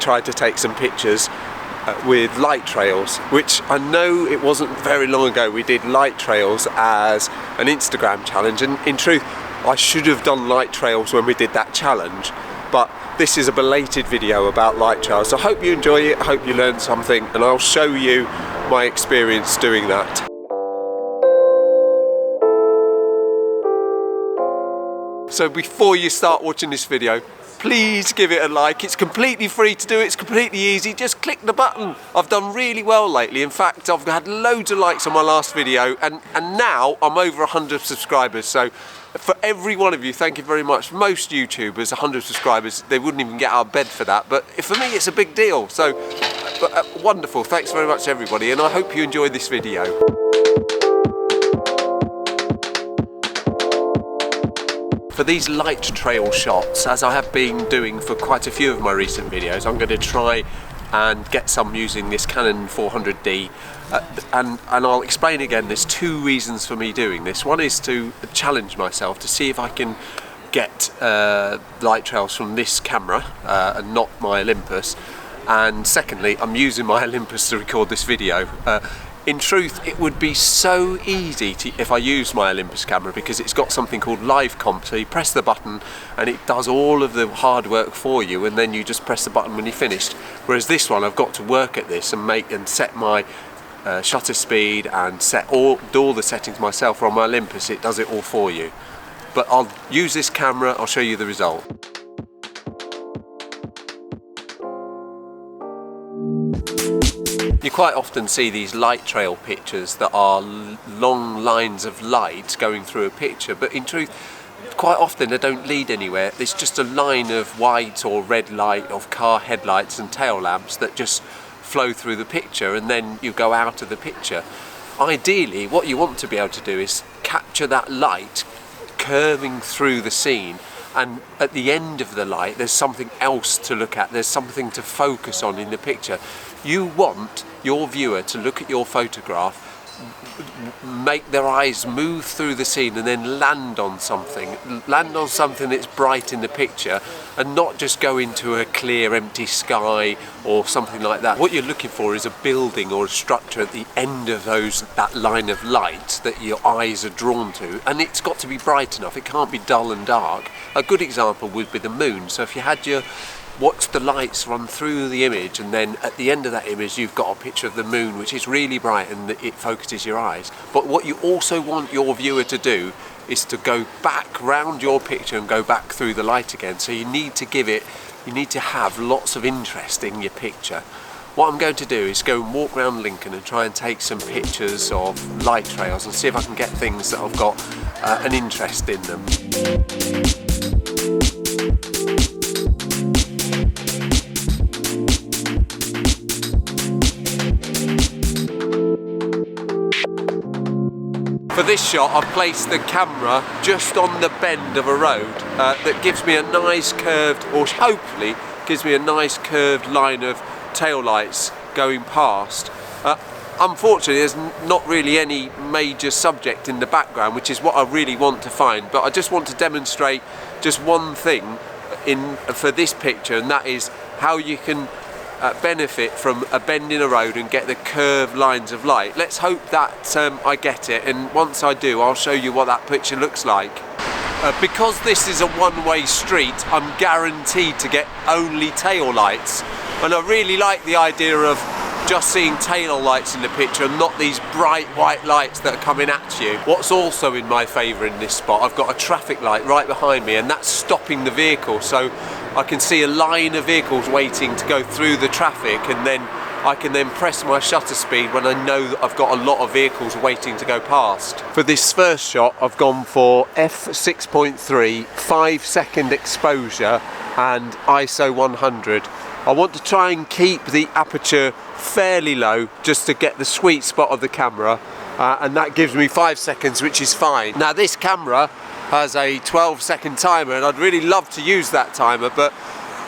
tried to take some pictures with light trails, which I know it wasn't very long ago we did light trails as an Instagram challenge, and in truth I should have done light trails when we did that challenge, but this is a belated video about light trails, so I hope you enjoy it, I hope you learned something, and I'll show you my experience doing that. So before you start watching this video, please give it a like. It's completely free to do, it's completely easy, just click the button. I've done really well lately. In fact, I've had loads of likes on my last video, and now I'm over 100 subscribers. So for every one of you, thank you very much. Most YouTubers, 100 subscribers, they wouldn't even get out of bed for that, but for me it's a big deal. So wonderful, thanks very much everybody, and I hope you enjoyed this video. For these light trail shots, as I have been doing for quite a few of my recent videos, I'm going to try and get some using this Canon 400D, and I'll explain again, there's two reasons for me doing this. One is to challenge myself to see if I can get light trails from this camera and not my Olympus, and secondly, I'm using my Olympus to record this video. In truth, it would be so easy if I used my Olympus camera, because it's got something called live comp, so you press the button and it does all of the hard work for you, and then you just press the button when you're finished. Whereas this one, I've got to work at this and set my shutter speed and do all the settings myself. On my Olympus, it does it all for you. But I'll use this camera, I'll show you the result. You quite often see these light trail pictures that are long lines of light going through a picture, but in truth, quite often they don't lead anywhere. It's just a line of white or red light of car headlights and tail lamps that just flow through the picture, and then you go out of the picture. Ideally, what you want to be able to do is capture that light curving through the scene, and at the end of the light there's something else to look at, there's something to focus on in the picture. You want your viewer to look at your photograph, make their eyes move through the scene, and then land on something that's bright in the picture, and not just go into a clear empty sky or something like that. What you're looking for is a building or a structure at the end of that line of light that your eyes are drawn to, and it's got to be bright enough, it can't be dull and dark. A good example would be the moon. So if you had watch the lights run through the image, and then at the end of that image you've got a picture of the moon which is really bright and it focuses your eyes. But what you also want your viewer to do is to go back round your picture and go back through the light again. So you need to have lots of interest in your picture. What I'm going to do is go and walk around Lincoln and try and take some pictures of light trails and see if I can get things that have got an interest in them. For this shot, I've placed the camera just on the bend of a road that gives me a nice curved, or hopefully gives me a nice curved line of tail lights going past. Unfortunately, there's not really any major subject in the background, which is what I really want to find, but I just want to demonstrate just one thing for this picture, and that is how you can benefit from a bend in a road and get the curved lines of light. Let's hope that I get it, and once I do, I'll show you what that picture looks like. Because this is a one-way street, I'm guaranteed to get only tail lights, and I really like the idea of just seeing tail lights in the picture and not these bright white lights that are coming at you. What's also in my favour in this spot, I've got a traffic light right behind me, and that's stopping the vehicle, so I can see a line of vehicles waiting to go through the traffic, and then I can then press my shutter speed when I know that I've got a lot of vehicles waiting to go past. For this first shot, I've gone for f6.3, 5-second exposure and ISO 100. I want to try and keep the aperture fairly low just to get the sweet spot of the camera, and that gives me 5 seconds, which is fine. Now this camera has a 12-second timer, and I'd really love to use that timer, but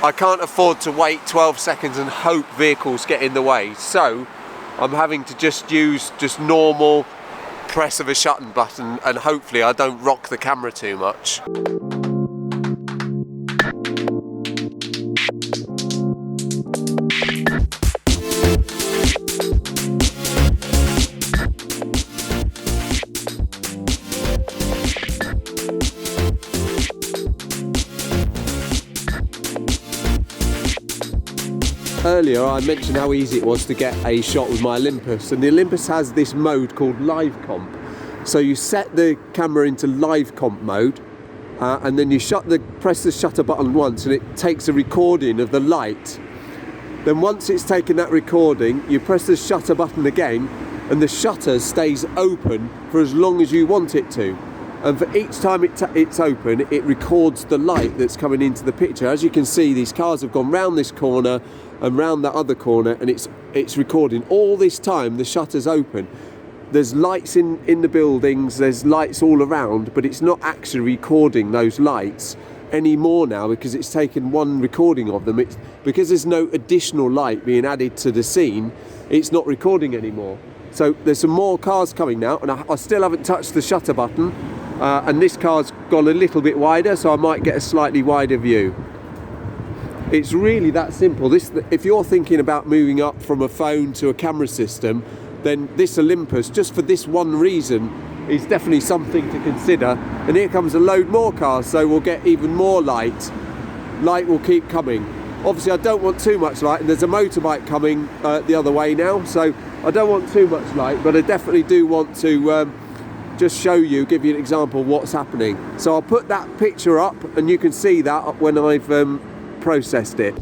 I can't afford to wait 12 seconds and hope vehicles get in the way, so I'm having to just use normal press of a shutter button, and hopefully I don't rock the camera too much. Earlier I mentioned how easy it was to get a shot with my Olympus, and the Olympus has this mode called live comp. So you set the camera into live comp mode, and then you press the shutter button once and it takes a recording of the light. Then once it's taken that recording, you press the shutter button again and the shutter stays open for as long as you want it to. And for each time it's open, it records the light that's coming into the picture. As you can see, these cars have gone round this corner and round that other corner, and it's recording. All this time the shutter's open. There's lights in the buildings, there's lights all around, but it's not actually recording those lights anymore now, because it's taken one recording of them. Because there's no additional light being added to the scene, it's not recording anymore. So there's some more cars coming now, and I still haven't touched the shutter button, and this car's gone a little bit wider, so I might get a slightly wider view. It's really that simple. If you're thinking about moving up from a phone to a camera system, then this Olympus, just for this one reason, is definitely something to consider. And here comes a load more cars, so we'll get even more light. Light will keep coming. Obviously I don't want too much light, and there's a motorbike coming the other way now, so I don't want too much light, but I definitely do want to just show you, give you an example of what's happening. So I'll put that picture up and you can see that when I've processed it.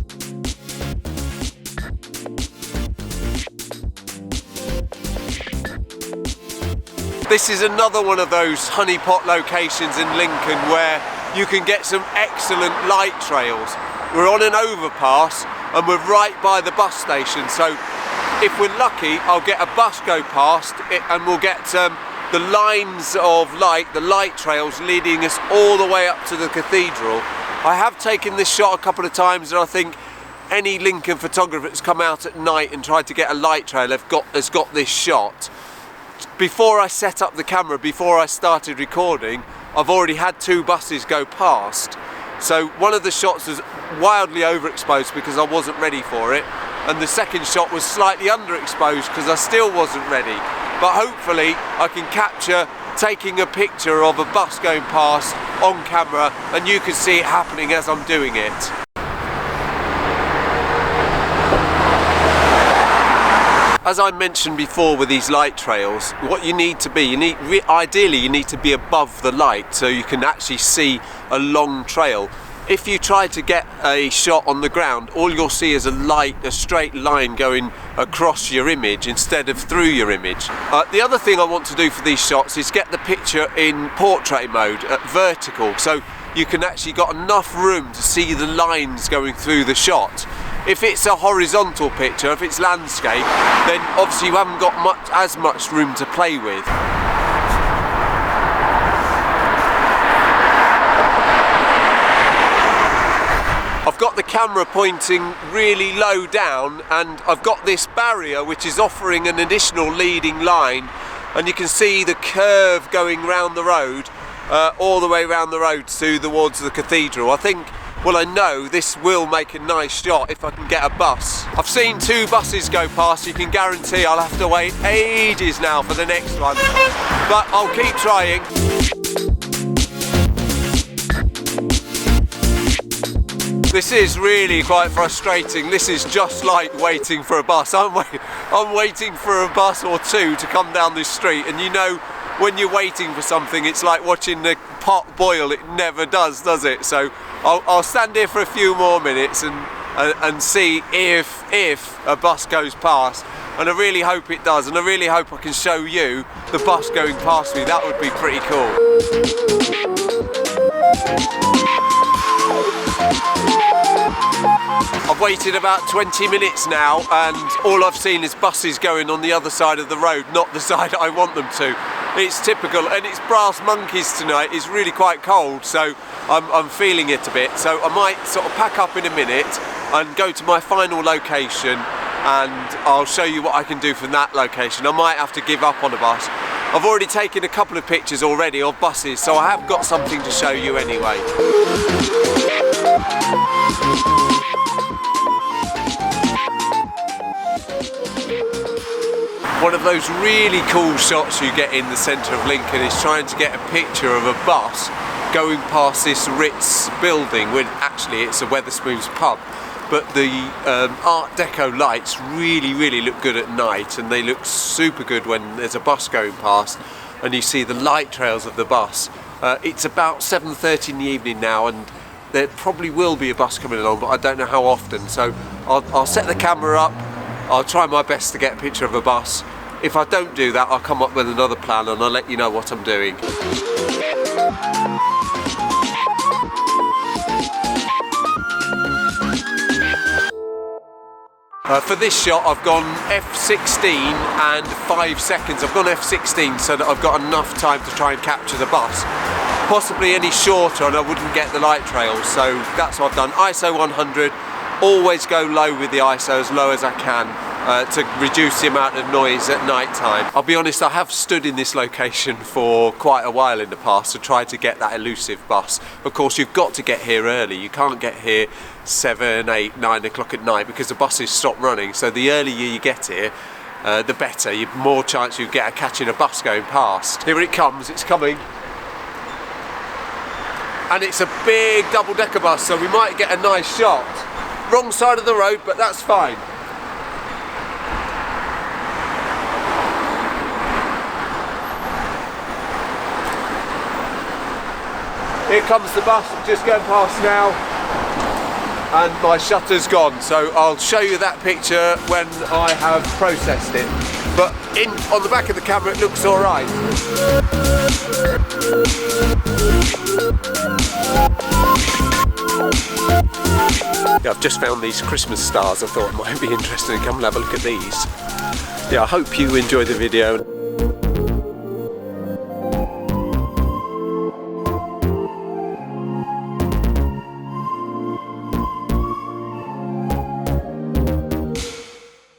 This is another one of those honeypot locations in Lincoln where you can get some excellent light trails. We're on an overpass and we're right by the bus station, so if we're lucky I'll get a bus go past it and we'll get the lines of light, the light trails leading us all the way up to the cathedral. I have taken this shot a couple of times, and I think any Lincoln photographer that's come out at night and tried to get a light trail has got this shot. Before I set up the camera, before I started recording, I've already had two buses go past. So one of the shots was wildly overexposed because I wasn't ready for it, and the second shot was slightly underexposed because I still wasn't ready. But hopefully I can capture taking a picture of a bus going past on camera, and you can see it happening as I'm doing it. As I mentioned before with these light trails, what you need to be, ideally you need to be above the light so you can actually see a long trail. If you try to get a shot on the ground, all you'll see is a straight line going across your image instead of through your image. The other thing I want to do for these shots is get the picture in portrait mode at vertical, so you can actually got enough room to see the lines going through the shot. If it's a horizontal picture, if it's landscape, then obviously you haven't got as much room to play with. I've got the camera pointing really low down, and I've got this barrier which is offering an additional leading line, and you can see the curve going round the road, all the way around the road towards the cathedral. I know this will make a nice shot if I can get a bus. I've seen two buses go past. You can guarantee I'll have to wait ages now for the next one, but I'll keep trying. This is really quite frustrating. This is just like waiting for a bus. I'm waiting for a bus or two to come down this street, and you know, when you're waiting for something, it's like watching the pot boil. It never does it? So I'll stand here for a few more minutes and see if a bus goes past, and I really hope it does, and I really hope I can show you the bus going past me. That would be pretty cool. I've waited about 20 minutes now, and all I've seen is buses going on the other side of the road, not the side I want them to. It's typical, and it's brass monkeys tonight. It's really quite cold, so I'm feeling it a bit. So I might sort of pack up in a minute and go to my final location, and I'll show you what I can do from that location. I might have to give up on a bus. I've already taken a couple of pictures already of buses, so I have got something to show you anyway. One of those really cool shots you get in the centre of Lincoln is trying to get a picture of a bus going past this Ritz building when actually it's a Wetherspoons pub. but the Art Deco lights really look good at night, and they look super good when there's a bus going past and you see the light trails of the bus. It's about 7:30 in the evening now, and there probably will be a bus coming along, but I don't know how often, so I'll set the camera up. I'll try my best to get a picture of a bus. If I don't do that, I'll come up with another plan and I'll let you know what I'm doing. For this shot I've gone f16 and 5 seconds. I've gone f16 so that I've got enough time to try and capture the bus. Possibly any shorter and I wouldn't get the light trails, so that's what I've done. ISO 100, always go low with the ISO, as low as I can, to reduce the amount of noise at night time. I'll be honest, I have stood in this location for quite a while in the past to try to get that elusive bus. Of course, you've got to get here early. You can't get here 7, 8, 9 o'clock at night because the buses stop running. So the earlier you get here, the better. You've more chance you get of catching a bus going past. Here it comes, it's coming. And it's a big double-decker bus, so we might get a nice shot. Wrong side of the road, but that's fine. Here comes the bus, just going past now, and my shutter's gone, so I'll show you that picture when I have processed it. But on the back of the camera it looks alright. Yeah, I've just found these Christmas stars. I thought it might be interesting to come and have a look at these. Yeah, I hope you enjoyed the video.